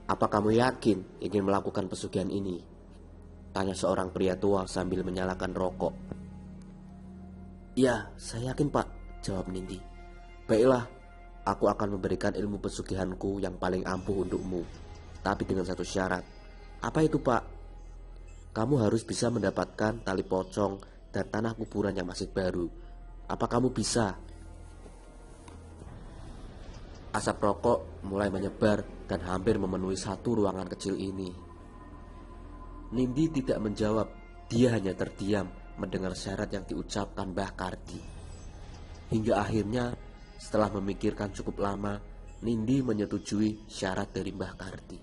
Apa kamu yakin ingin melakukan pesugihan ini? Tanya seorang pria tua sambil menyalakan rokok. Ya, saya yakin pak, jawab Nindi. Baiklah, aku akan memberikan ilmu pesugihanku yang paling ampuh untukmu. Tapi dengan satu syarat. Apa itu pak? Kamu harus bisa mendapatkan tali pocong dan tanah kuburan yang masih baru. Apa kamu bisa? Asap rokok mulai menyebar dan hampir memenuhi satu ruangan kecil ini. Nindi tidak menjawab, dia hanya terdiam mendengar syarat yang diucapkan Mbah Kardi. Hingga akhirnya, setelah memikirkan cukup lama, Nindi menyetujui syarat dari Mbah Kardi.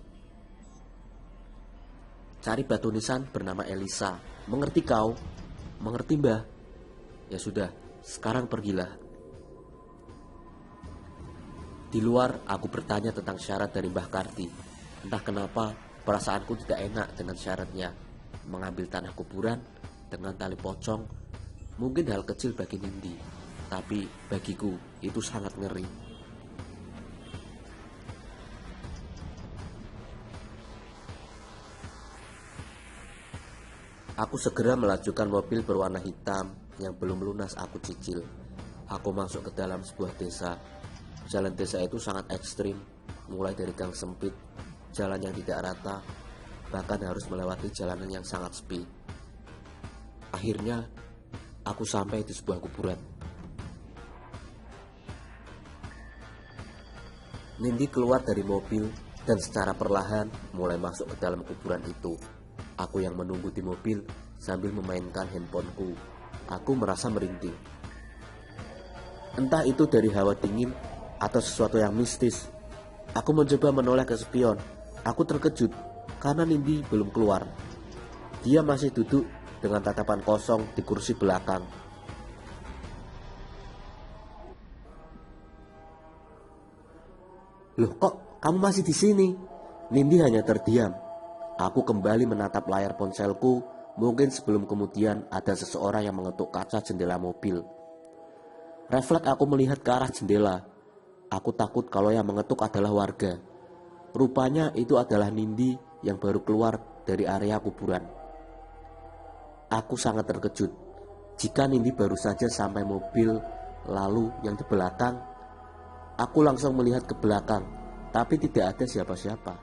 Cari batu nisan bernama Elisa. Mengerti kau? Mengerti mbah? Ya sudah, sekarang pergilah. Di luar, aku bertanya tentang syarat dari Mbah Kardi. Entah kenapa, perasaanku tidak enak dengan syaratnya. Mengambil tanah kuburan dengan tali pocong, mungkin hal kecil bagi Nindi, tapi bagiku itu sangat ngeri. Aku segera melajukan mobil berwarna hitam yang belum lunas aku cicil. Aku masuk ke dalam sebuah desa. Jalan desa itu sangat ekstrim, mulai dari gang sempit, jalan yang tidak rata, bahkan harus melewati jalanan yang sangat sepi. Akhirnya, aku sampai di sebuah kuburan. Nindi keluar dari mobil dan secara perlahan mulai masuk ke dalam kuburan itu. Aku yang menunggu di mobil sambil memainkan handphoneku. Aku merasa merinding. Entah itu dari hawa dingin atau sesuatu yang mistis. Aku mencoba menoleh ke spion. Aku terkejut karena Nindi belum keluar. Dia masih duduk dengan tatapan kosong di kursi belakang. Loh, kok kamu masih di sini? Nindi hanya terdiam. Aku kembali menatap layar ponselku. Mungkin sebelum kemudian ada seseorang yang mengetuk kaca jendela mobil. Refleks aku melihat ke arah jendela. Aku takut kalau yang mengetuk adalah warga. Rupanya itu adalah Nindi yang baru keluar dari area kuburan. Aku sangat terkejut. Jika Nindi baru saja sampai mobil, lalu yang di belakang, aku langsung melihat ke belakang, tapi tidak ada siapa-siapa.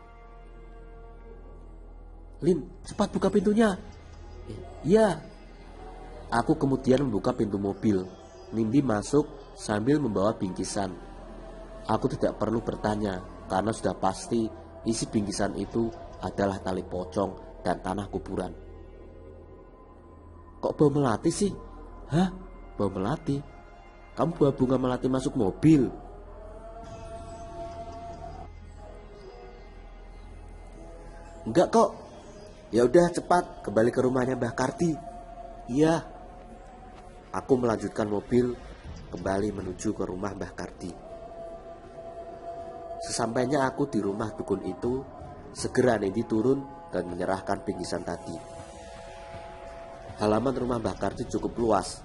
Lin, cepat buka pintunya. Iya. Aku kemudian membuka pintu mobil. Nindi masuk sambil membawa bingkisan. Aku tidak perlu bertanya karena sudah pasti isi bingkisan itu adalah tali pocong dan tanah kuburan. Kok bau melati sih? Hah? Bau melati? Kamu bawa bunga melati masuk mobil? Enggak kok. Ya udah cepat kembali ke rumahnya Mbah Kardi. Iya. Aku melanjutkan mobil kembali menuju ke rumah Mbah Kardi. Sesampainya aku di rumah dukun itu, segera Nindi turun dan menyerahkan bingkisan tadi. Halaman rumah Mbah Kardi cukup luas.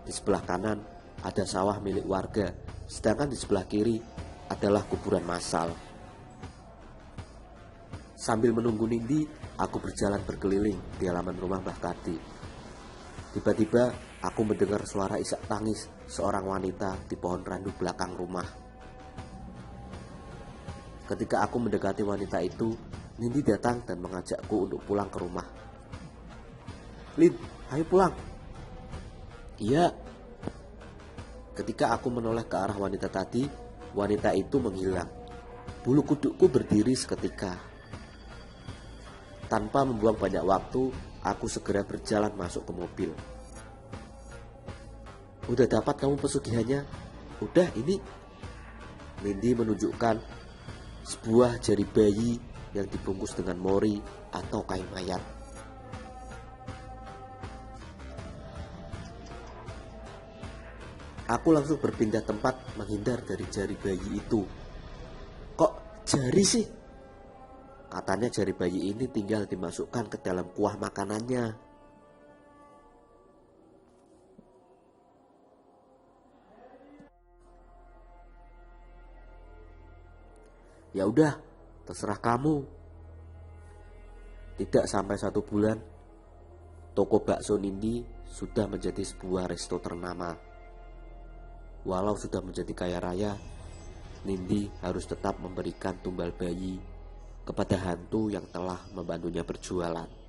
Di sebelah kanan ada sawah milik warga, sedangkan di sebelah kiri adalah kuburan massal. Sambil menunggu Nindi, aku berjalan berkeliling di halaman rumah Mbah Kardi. Tiba-tiba aku mendengar suara isak tangis seorang wanita di pohon randu belakang rumah. Ketika aku mendekati wanita itu, Nindi datang dan mengajakku untuk pulang ke rumah. Lin, ayo pulang. Iya. Ketika aku menoleh ke arah wanita tadi, wanita itu menghilang. Bulu kudukku berdiri seketika. Tanpa membuang banyak waktu, aku segera berjalan masuk ke mobil. Udah dapat kamu pesugihannya? Udah, ini. Nindi menunjukkan sebuah jari bayi yang dibungkus dengan mori atau kain mayat. Aku langsung berpindah tempat menghindar dari jari bayi itu. Kok jari sih? Katanya jari bayi ini tinggal dimasukkan ke dalam kuah makanannya. Ya udah, Terserah kamu. Tidak sampai 1 bulan, toko bakso Nindi sudah menjadi sebuah resto ternama. Walau sudah menjadi kaya raya, Nindi harus tetap memberikan tumbal bayi kepada hantu yang telah membantunya berjualan.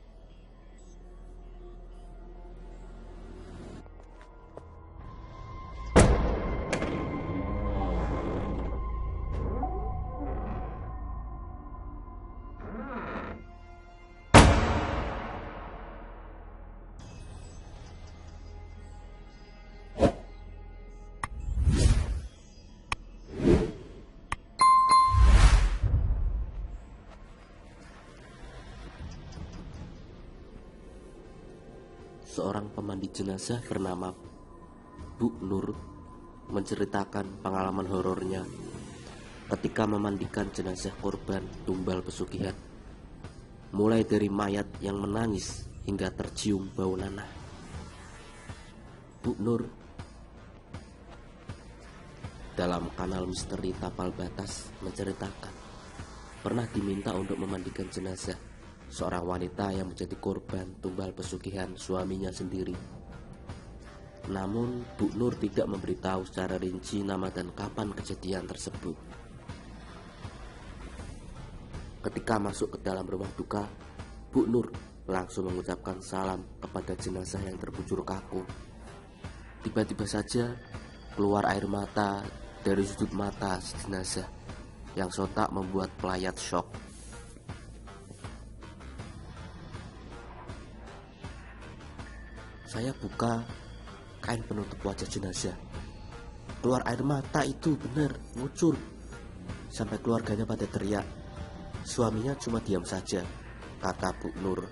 Seorang pemandi jenazah bernama Bu Nur menceritakan pengalaman horornya ketika memandikan jenazah korban tumbal pesugihan, mulai dari mayat yang menangis hingga tercium bau nanah. Bu Nur dalam kanal misteri Tapal Batas menceritakan pernah diminta untuk memandikan jenazah seorang wanita yang menjadi korban tumbal pesugihan suaminya sendiri. Namun Bu Nur tidak memberitahu secara rinci nama dan kapan kejadian tersebut. Ketika masuk ke dalam rumah duka, Bu Nur langsung mengucapkan salam kepada jenazah yang terbujur kaku. Tiba-tiba saja keluar air mata dari sudut mata si jenazah yang sontak membuat pelayat shock. Saya buka kain penutup wajah jenazah. Keluar air mata itu benar, ngucur. Sampai keluarganya pada teriak. Suaminya cuma diam saja, kata Bu Nur.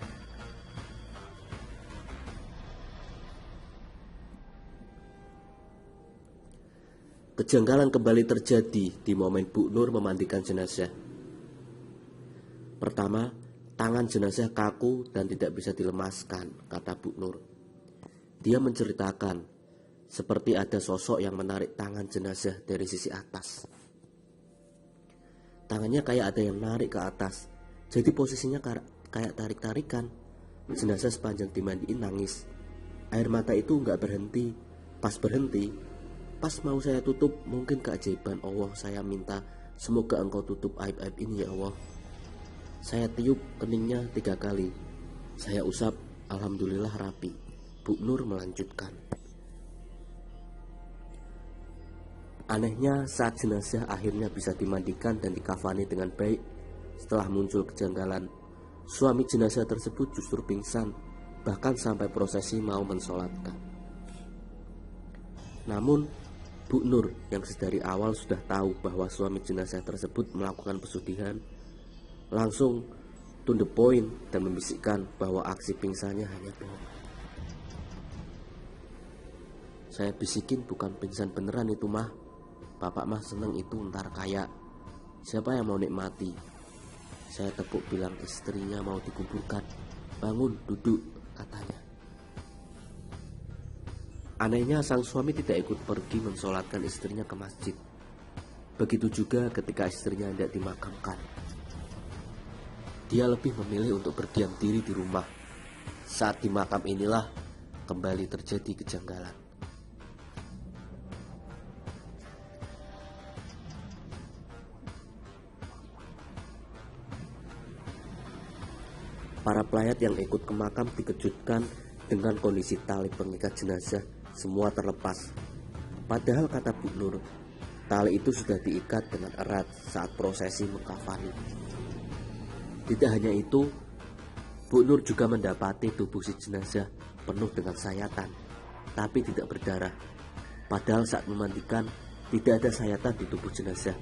Kejanggalan kembali terjadi di momen Bu Nur memandikan jenazah. Pertama, tangan jenazah kaku dan tidak bisa dilemaskan, kata Bu Nur. Dia menceritakan seperti ada sosok yang menarik tangan jenazah dari sisi atas. Tangannya kayak ada yang narik ke atas, jadi posisinya kayak tarik-tarikan. Jenazah sepanjang dimandiin nangis. Air mata itu gak berhenti. Pas mau saya tutup, mungkin keajaiban Allah, saya minta semoga engkau tutup aib-aib ini ya Allah. Saya tiup keningnya 3 kali. Saya usap, alhamdulillah rapi. Bu Nur melanjutkan. Anehnya saat jenazah akhirnya bisa dimandikan dan dikafani dengan baik, setelah muncul kejanggalan, suami jenazah tersebut justru pingsan, bahkan sampai prosesi mau mensolatkan. Namun Bu Nur yang sedari awal sudah tahu bahwa suami jenazah tersebut melakukan pesugihan, langsung to the point dan membisikkan bahwa aksi pingsannya hanya bohong. Saya bisikin, bukan pingsan beneran itu mah. Bapak mah seneng itu ntar kaya. Siapa yang mau nikmati? Saya tepuk bilang istrinya mau dikuburkan. Bangun, duduk, katanya. Anehnya sang suami tidak ikut pergi mensolatkan istrinya ke masjid. Begitu juga ketika istrinya hendak dimakamkan. Dia lebih memilih untuk berdiam diri di rumah. Saat di makam inilah kembali terjadi kejanggalan. Para pelayat yang ikut ke makam dikejutkan dengan kondisi tali pengikat jenazah semua terlepas. Padahal kata Bu Nur, tali itu sudah diikat dengan erat saat prosesi mengkafani. Tidak hanya itu, Bu Nur juga mendapati tubuh si jenazah penuh dengan sayatan, tapi tidak berdarah. Padahal saat memandikan tidak ada sayatan di tubuh jenazah.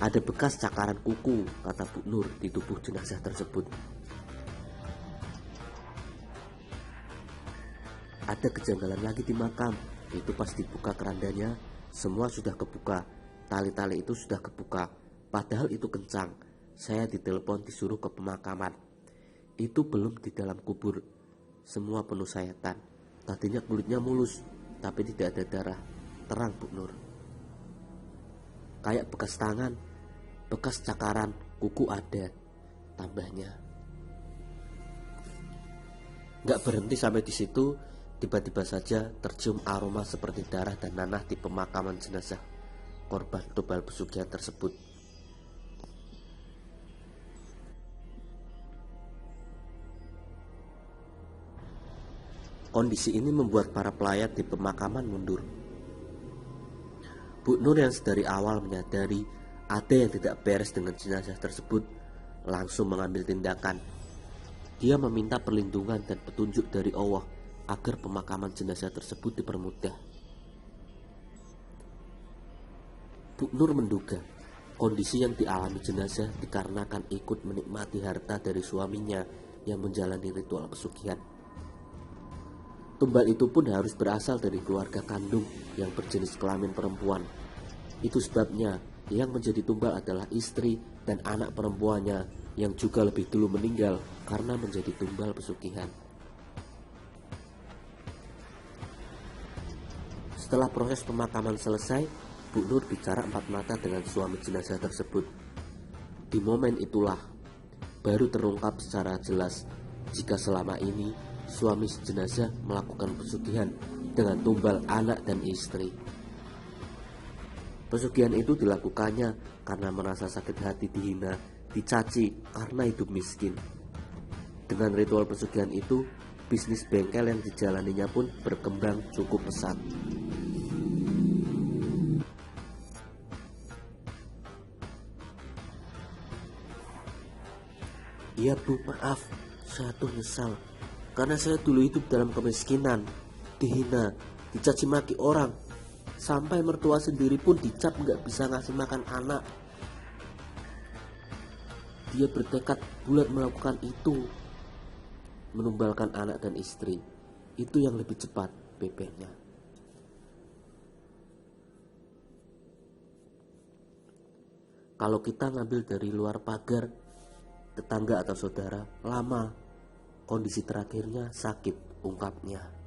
Ada bekas cakaran kuku, kata Bu Nur, di tubuh jenazah tersebut. Ada kejanggalan lagi di makam. Itu pas dibuka kerandanya, semua sudah kebuka. Tali-tali itu sudah kebuka. Padahal itu kencang. Saya ditelepon disuruh ke pemakaman. Itu belum di dalam kubur. Semua penuh sayatan. Tadinya kulitnya mulus, tapi tidak ada darah. Terang Bu Nur. Kayak bekas tangan, bekas cakaran, kuku adat, tambahnya. Gak berhenti sampai di situ, tiba-tiba saja tercium aroma seperti darah dan nanah di pemakaman jenazah korban tumbal pesugihan tersebut. Kondisi ini membuat para pelayat di pemakaman mundur. Bu Nur yang sedari awal menyadari ada yang tidak beres dengan jenazah tersebut langsung mengambil tindakan. Dia meminta perlindungan dan petunjuk dari Allah agar pemakaman jenazah tersebut dipermudah. Bu Nur menduga kondisi yang dialami jenazah dikarenakan ikut menikmati harta dari suaminya yang menjalani ritual pesugihan. Tumbal itu pun harus berasal dari keluarga kandung yang berjenis kelamin perempuan. Itu sebabnya yang menjadi tumbal adalah istri dan anak perempuannya yang juga lebih dulu meninggal karena menjadi tumbal pesugihan. Setelah proses pemakaman selesai, Bu Nur bicara empat mata dengan suami jenazah tersebut. Di momen itulah baru terungkap secara jelas jika selama ini suami jenazah melakukan pesugihan dengan tumbal anak dan istri. Pesugihan itu dilakukannya karena merasa sakit hati dihina, dicaci karena hidup miskin. Dengan ritual pesugihan itu, bisnis bengkel yang dijalaninya pun berkembang cukup pesat. Iya Bu, maaf, saya tuh nyesal karena saya dulu hidup dalam kemiskinan, dihina, dicaci maki orang, sampai mertua sendiri pun dicap gak bisa ngasih makan anak. Dia bertekad bulat melakukan itu, menumbalkan anak dan istri. Itu yang lebih cepat bebeknya. Kalau kita ngambil dari luar pagar, tetangga atau saudara, lama. Kondisi terakhirnya sakit, ungkapnya.